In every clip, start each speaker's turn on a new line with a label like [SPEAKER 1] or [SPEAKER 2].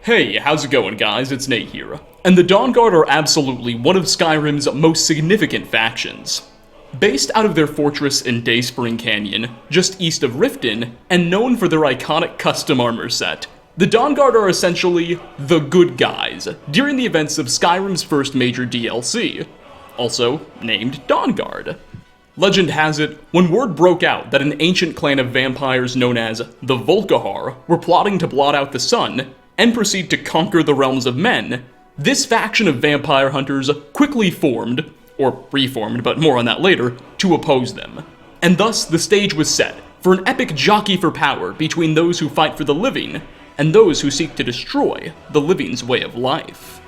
[SPEAKER 1] Hey, how's it going, guys? It's Nate here. And the Dawnguard are absolutely one of Skyrim's most significant factions. Based out of their fortress in Dayspring Canyon, just east of Riften, and known for their iconic custom armor set, the Dawnguard are essentially the good guys during the events of Skyrim's first major DLC, also named Dawnguard. Legend has it, when word broke out that an ancient clan of vampires known as the Volkihar were plotting to blot out the sun and proceed to conquer the realms of men, this faction of vampire hunters quickly formed, or reformed, but more on that later, to oppose them. And thus, the stage was set for an epic jockey for power between those who fight for the living and those who seek to destroy the living's way of life.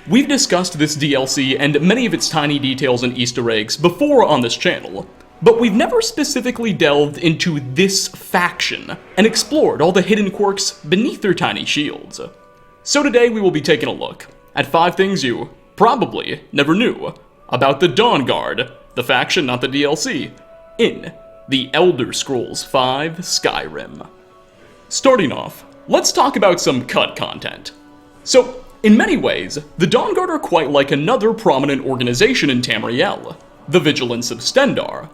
[SPEAKER 1] We've discussed this DLC and many of its tiny details and Easter eggs before on this channel, but we've never specifically delved into this faction and explored all the hidden quirks beneath their tiny shields. So today we will be taking a look at 5 things you probably never knew about the Dawnguard, the faction, not the DLC, in the Elder Scrolls V Skyrim. Starting off, let's talk about some cut content. So, in many ways, the Dawnguard are quite like another prominent organization in Tamriel, the Vigilance of Stendarr.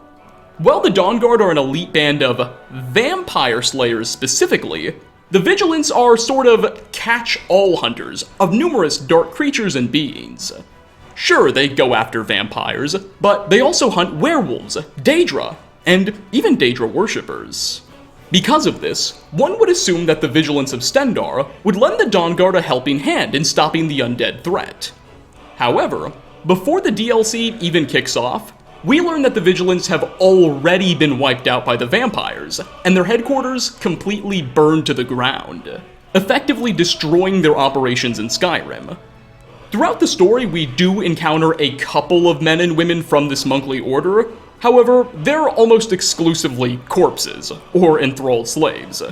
[SPEAKER 1] While the Dawnguard are an elite band of vampire slayers specifically, the Vigilance are sort of catch-all hunters of numerous dark creatures and beings. Sure, they go after vampires, but they also hunt werewolves, Daedra, and even Daedra worshippers. Because of this, one would assume that the Vigilance of Stendarr would lend the Dawnguard a helping hand in stopping the undead threat. However, before the DLC even kicks off, we learn that the Vigilance have already been wiped out by the vampires, and their headquarters completely burned to the ground, effectively destroying their operations in Skyrim. Throughout the story, we do encounter a couple of men and women from this monkly order. However, they're almost exclusively corpses, or enthralled slaves.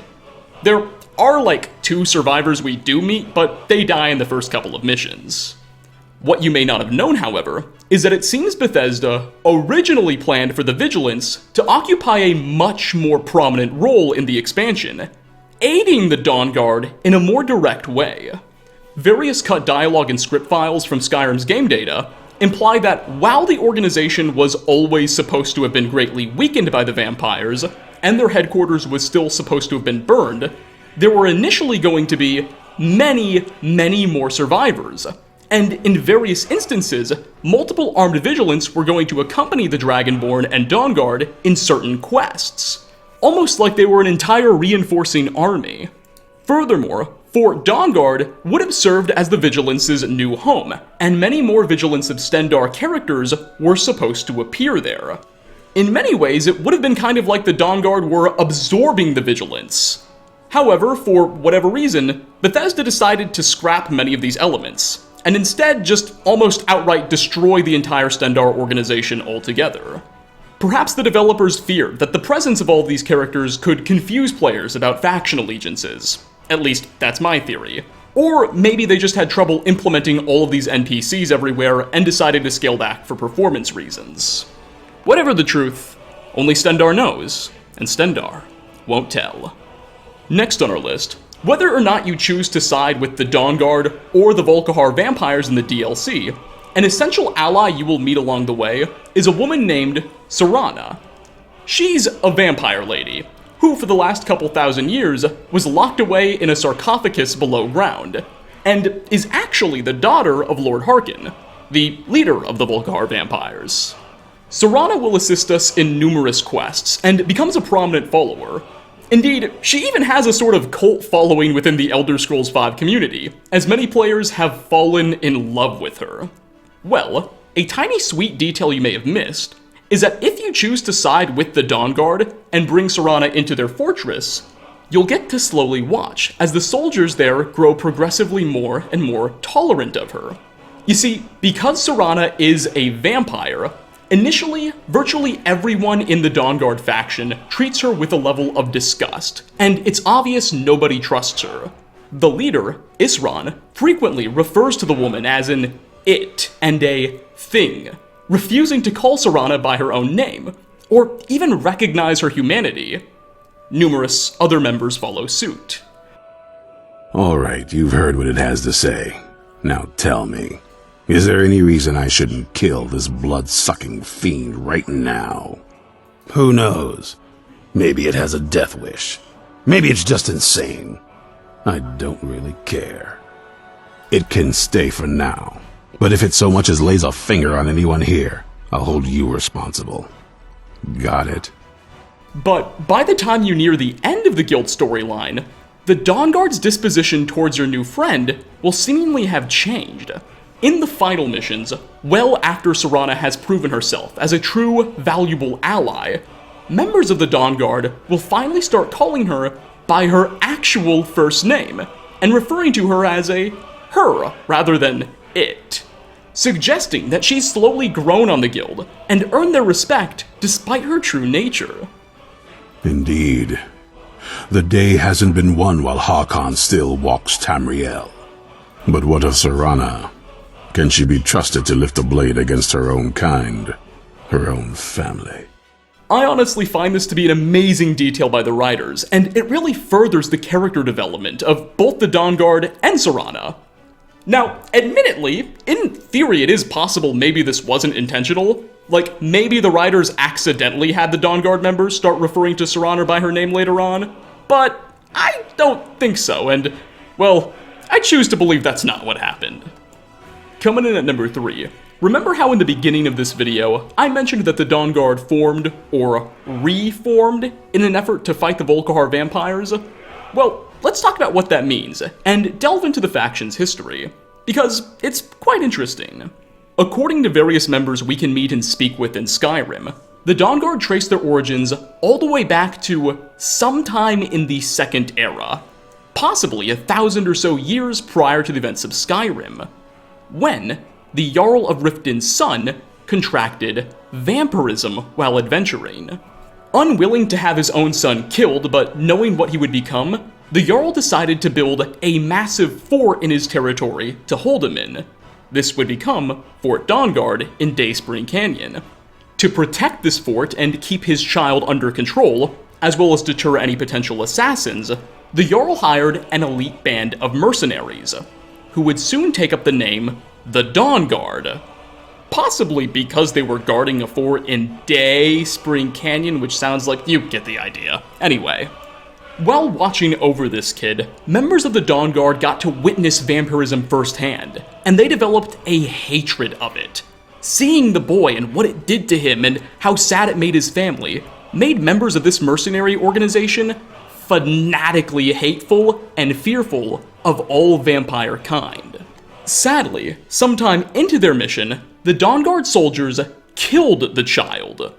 [SPEAKER 1] There are like 2 survivors we do meet, but they die in the first couple of missions. What you may not have known, however, is that it seems Bethesda originally planned for the Vigilance to occupy a much more prominent role in the expansion, aiding the Dawnguard in a more direct way. Various cut dialogue and script files from Skyrim's game data imply that while the organization was always supposed to have been greatly weakened by the vampires, and their headquarters was still supposed to have been burned, there were initially going to be many more survivors. And in various instances, multiple armed vigilants were going to accompany the Dragonborn and Dawnguard in certain quests, almost like they were an entire reinforcing army. Furthermore, Fort Dawnguard would have served as the Vigilance's new home, and many more Vigilance of Stendarr characters were supposed to appear there. In many ways, it would have been kind of like the Dawnguard were absorbing the Vigilance. However, for whatever reason, Bethesda decided to scrap many of these elements, and instead just almost outright destroy the entire Stendarr organization altogether. Perhaps the developers feared that the presence of all of these characters could confuse players about faction allegiances. At least, that's my theory. Or maybe they just had trouble implementing all of these NPCs everywhere and decided to scale back for performance reasons. Whatever the truth, only Stendarr knows, and Stendarr won't tell. Next on our list, whether or not you choose to side with the Dawnguard or the Volkihar vampires in the DLC, an essential ally you will meet along the way is a woman named Serana. She's a vampire lady, who for the last couple thousand years was locked away in a sarcophagus below ground, and is actually the daughter of Lord Harkin, the leader of the Volkihar vampires. Serana will assist us in numerous quests, and becomes a prominent follower. Indeed, she even has a sort of cult following within the Elder Scrolls V community, as many players have fallen in love with her. Well, a tiny sweet detail you may have missed is that if you choose to side with the Dawnguard and bring Serana into their fortress, you'll get to slowly watch as the soldiers there grow progressively more and more tolerant of her. You see, because Serana is a vampire, initially, virtually everyone in the Dawnguard faction treats her with a level of disgust, and it's obvious nobody trusts her. The leader, Isran, frequently refers to the woman as an it and a thing, refusing to call Serana by her own name, or even recognize her humanity. Numerous other members follow suit.
[SPEAKER 2] All right, you've heard what it has to say. Now tell me, is there any reason I shouldn't kill this blood-sucking fiend right now? Who knows? Maybe it has a death wish. Maybe it's just insane. I don't really care. It can stay for now. But if it so much as lays a finger on anyone here, I'll hold you responsible. Got it?
[SPEAKER 1] But by the time you near the end of the guild storyline, the Dawnguard's disposition towards your new friend will seemingly have changed. In the final missions, well after Serana has proven herself as a true, valuable ally, members of the Dawnguard will finally start calling her by her actual first name, and referring to her as a her rather than it, suggesting that she's slowly grown on the guild and earned their respect despite her true nature.
[SPEAKER 2] Indeed. The day hasn't been won while Harkon still walks Tamriel. But what of Serana? Can she be trusted to lift a blade against her own kind, her own family?
[SPEAKER 1] I honestly find this to be an amazing detail by the writers, and it really furthers the character development of both the Dawnguard and Serana. Now, admittedly, in theory it is possible maybe this wasn't intentional. Like, maybe the writers accidentally had the Dawnguard members start referring to Serana by her name later on, but I don't think so, and, well, I choose to believe that's not what happened. Coming in at number 3, remember how in the beginning of this video, I mentioned that the Dawnguard formed, or reformed, in an effort to fight the Volkihar vampires? Well, let's talk about what that means, and delve into the faction's history, because it's quite interesting. According to various members we can meet and speak with in Skyrim, the Dawnguard trace their origins all the way back to sometime in the Second Era, possibly 1,000 or so years prior to the events of Skyrim, when the Jarl of Riften's son contracted vampirism while adventuring. Unwilling to have his own son killed, but knowing what he would become, the Jarl decided to build a massive fort in his territory to hold him in. This would become Fort Dawnguard in Dayspring Canyon. To protect this fort and keep his child under control, as well as deter any potential assassins, the Jarl hired an elite band of mercenaries, who would soon take up the name the Dawnguard. Possibly because they were guarding a fort in Dayspring Canyon, which sounds like you get the idea. Anyway, while watching over this kid, members of the Dawnguard got to witness vampirism firsthand, and they developed a hatred of it. Seeing the boy and what it did to him and how sad it made his family made members of this mercenary organization fanatically hateful and fearful of all vampire kind. Sadly, sometime into their mission, the Dawnguard soldiers killed the child.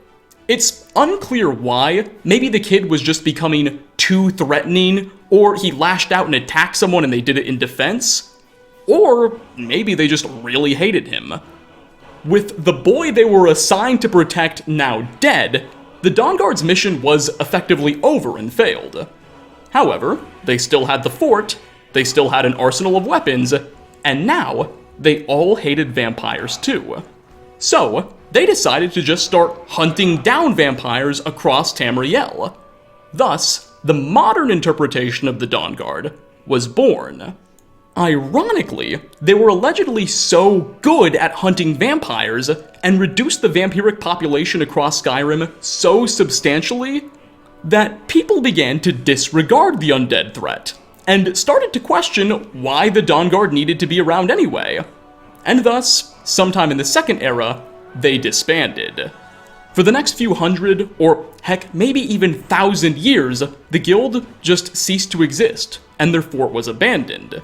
[SPEAKER 1] It's unclear why. Maybe the kid was just becoming too threatening, or he lashed out and attacked someone and they did it in defense, or maybe they just really hated him. With the boy they were assigned to protect now dead, the Dawnguard's mission was effectively over and failed. However, they still had the fort, they still had an arsenal of weapons, and now they all hated vampires too. So, they decided to just start hunting down vampires across Tamriel. Thus, the modern interpretation of the Dawnguard was born. Ironically, they were allegedly so good at hunting vampires and reduced the vampiric population across Skyrim so substantially that people began to disregard the undead threat and started to question why the Dawnguard needed to be around anyway. And thus, sometime in the Second Era, they disbanded. For the next few hundred, or heck, maybe even 1,000 years, the guild just ceased to exist, and their fort was abandoned.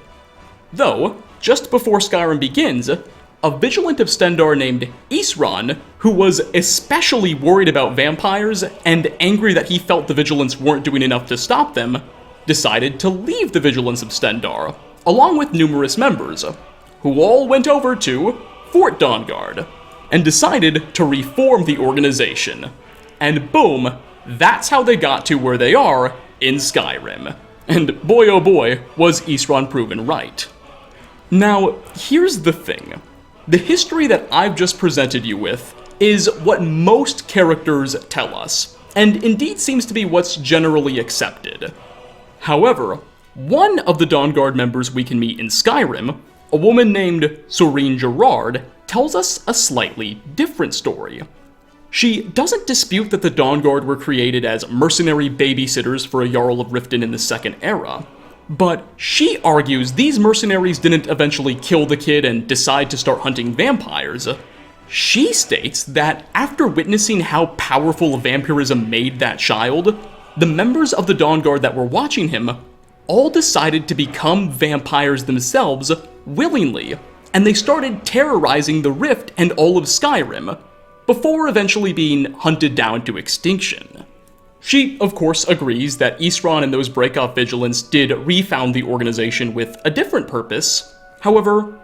[SPEAKER 1] Though, just before Skyrim begins, a vigilant of Stendarr named Isran, who was especially worried about vampires and angry that he felt the vigilants weren't doing enough to stop them, decided to leave the vigilance of Stendarr, along with numerous members, who all went over to Fort Dawnguard, and decided to reform the organization. And boom, that's how they got to where they are in Skyrim. And boy oh boy, was Isran proven right. Now, here's the thing. The history that I've just presented you with is what most characters tell us, and indeed seems to be what's generally accepted. However, One of the Dawnguard members we can meet in Skyrim, a woman named Serene Gerard, tells us a slightly different story. She doesn't dispute that the Dawnguard were created as mercenary babysitters for a Jarl of Riften in the Second Era, but she argues these mercenaries didn't eventually kill the kid and decide to start hunting vampires. She states that after witnessing how powerful vampirism made that child, the members of the Dawnguard that were watching him all decided to become vampires themselves willingly, and they started terrorizing the Rift and all of Skyrim, before eventually being hunted down to extinction. She, of course, agrees that Isran and those breakoff vigilants did refound the organization with a different purpose. However,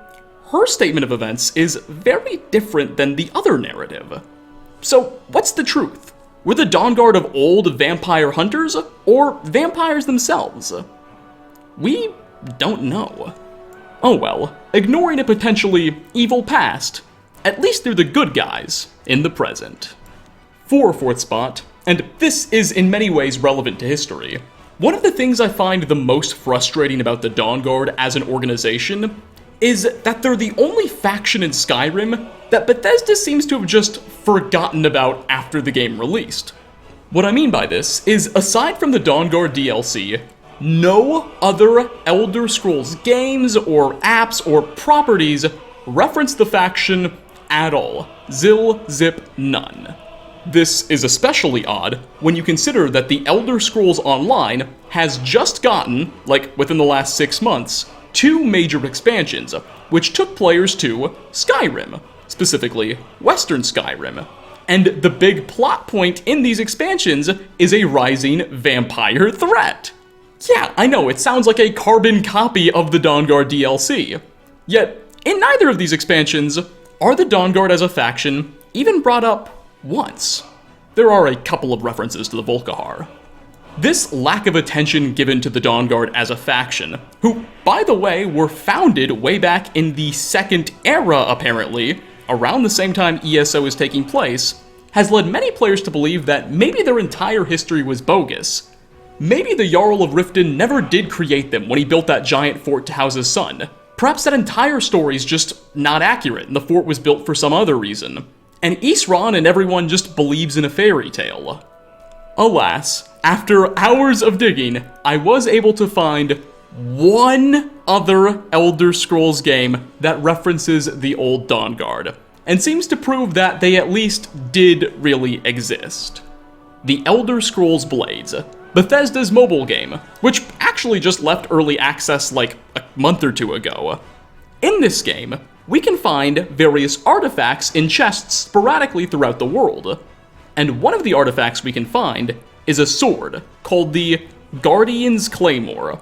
[SPEAKER 1] her statement of events is very different than the other narrative. So, what's the truth? Were the Dawnguard of old vampire hunters, or vampires themselves? We don't know. Oh well, ignoring a potentially evil past, at least they're the good guys in the present. For fourth spot, and this is in many ways relevant to history, one of the things I find the most frustrating about the Dawnguard as an organization is that they're the only faction in Skyrim that Bethesda seems to have just forgotten about after the game released. What I mean by this is, aside from the Dawnguard DLC, no other Elder Scrolls games or apps or properties reference the faction at all. Zil, zip, none. This is especially odd when you consider that the Elder Scrolls Online has just gotten, like within the last 6 months, 2 major expansions, which took players to Skyrim, specifically Western Skyrim. And the big plot point in these expansions is a rising vampire threat. Yeah, I know, it sounds like a carbon copy of the Dawnguard DLC. Yet, in neither of these expansions are the Dawnguard as a faction even brought up once. There are a couple of references to the Volkihar. This lack of attention given to the Dawnguard as a faction, who, by the way, were founded way back in the Second Era apparently, around the same time ESO is taking place, has led many players to believe that maybe their entire history was bogus. Maybe the Jarl of Riften never did create them when he built that giant fort to house his son. Perhaps that entire story is just not accurate and the fort was built for some other reason. And Isran and everyone just believes in a fairy tale. Alas, after hours of digging, I was able to find one other Elder Scrolls game that references the old Dawnguard, and seems to prove that they at least did really exist. The Elder Scrolls Blades, Bethesda's mobile game, which actually just left early access like a month or 2 ago. In this game, we can find various artifacts in chests sporadically throughout the world, and one of the artifacts we can find is a sword called the Guardian's Claymore.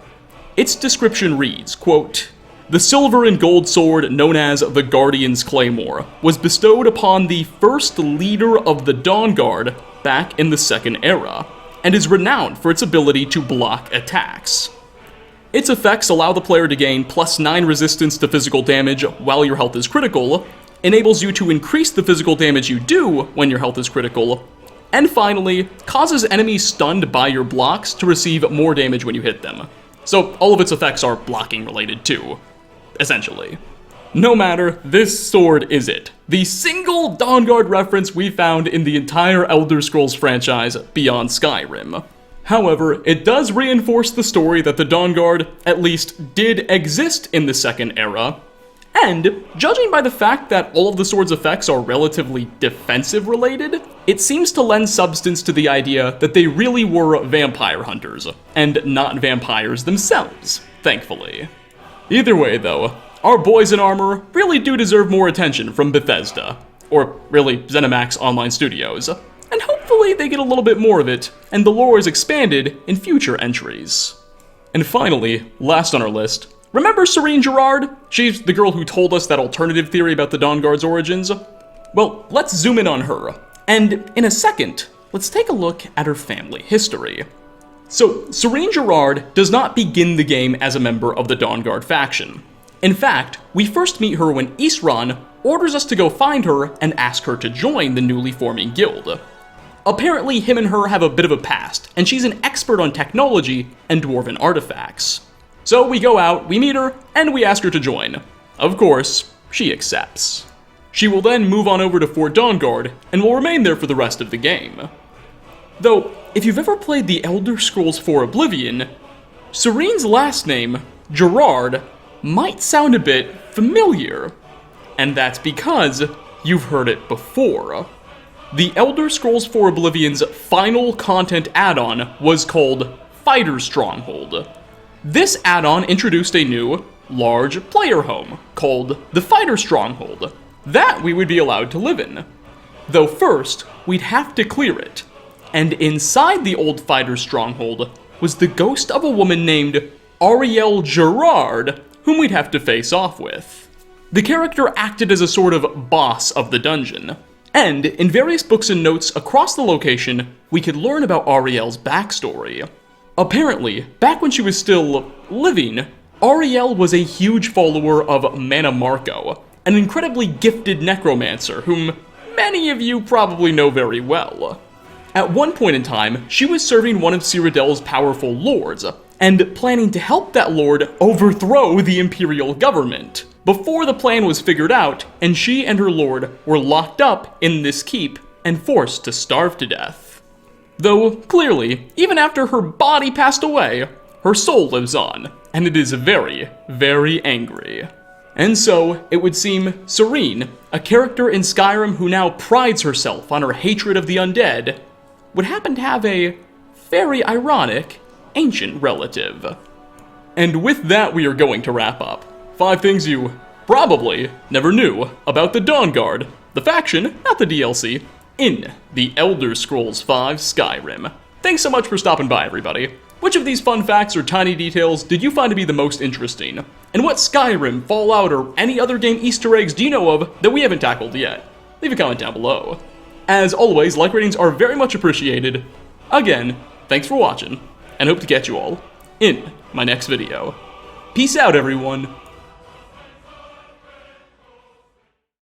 [SPEAKER 1] Its description reads, quote, "The silver and gold sword known as the Guardian's Claymore was bestowed upon the first leader of the Dawnguard back in the Second Era, and is renowned for its ability to block attacks. Its effects allow the player to gain +9 resistance to physical damage while your health is critical, enables you to increase the physical damage you do when your health is critical, and finally, causes enemies stunned by your blocks to receive more damage when you hit them." So all of its effects are blocking related too, essentially. No matter, this sword is it. The single Dawnguard reference we found in the entire Elder Scrolls franchise beyond Skyrim. However, it does reinforce the story that the Dawnguard at least did exist in the Second Era, and judging by the fact that all of the sword's effects are relatively defensive related, it seems to lend substance to the idea that they really were vampire hunters, and not vampires themselves, thankfully. Either way though, our boys in armor really do deserve more attention from Bethesda, or really ZeniMax Online Studios, and hopefully they get a little bit more of it, and the lore is expanded in future entries. And finally, last on our list, remember Serene Gerard? She's the girl who told us that alternative theory about the Dawnguard's origins? Well, let's zoom in on her, and in a second, let's take a look at her family history. So, Serene Gerard does not begin the game as a member of the Dawnguard faction. In fact, we first meet her when Isran orders us to go find her and ask her to join the newly forming guild. Apparently, him and her have a bit of a past, and she's an expert on technology and dwarven artifacts. So we go out, we meet her, and we ask her to join. Of course, she accepts. She will then move on over to Fort Dawnguard, and will remain there for the rest of the game. Though, if you've ever played the Elder Scrolls IV Oblivion, Serene's last name, Gerard, might sound a bit familiar. And that's because you've heard it before. The Elder Scrolls IV Oblivion's final content add-on was called Fighter Stronghold. This add-on introduced a new, large player home called the Fighter Stronghold that we would be allowed to live in. Though first, we'd have to clear it. And inside the old Fighter Stronghold was the ghost of a woman named Ariel Gerard, whom we'd have to face off with. The character acted as a sort of boss of the dungeon, and in various books and notes across the location, we could learn about Ariel's backstory. Apparently, back when she was still living, Ariel was a huge follower of Mana Marco, an incredibly gifted necromancer whom many of you probably know very well. At one point in time, she was serving one of Cyrodiil's powerful lords, and planning to help that lord overthrow the Imperial government, before the plan was figured out and she and her lord were locked up in this keep and forced to starve to death. Though, clearly, even after her body passed away, her soul lives on, and it is very, very angry. And so, it would seem Serene, a character in Skyrim who now prides herself on her hatred of the undead, would happen to have a very ironic ancient relative. And with that, we are going to wrap up. 5 things you probably never knew about the Dawnguard, the faction, not the DLC, in the Elder Scrolls V Skyrim. Thanks so much for stopping by, everybody. Which of these fun facts or tiny details did you find to be the most interesting? And what Skyrim, Fallout, or any other game Easter eggs do you know of that we haven't tackled yet? Leave a comment down below. As always, like ratings are very much appreciated. Again, thanks for watching, and hope to catch you all in my next video. Peace out, everyone.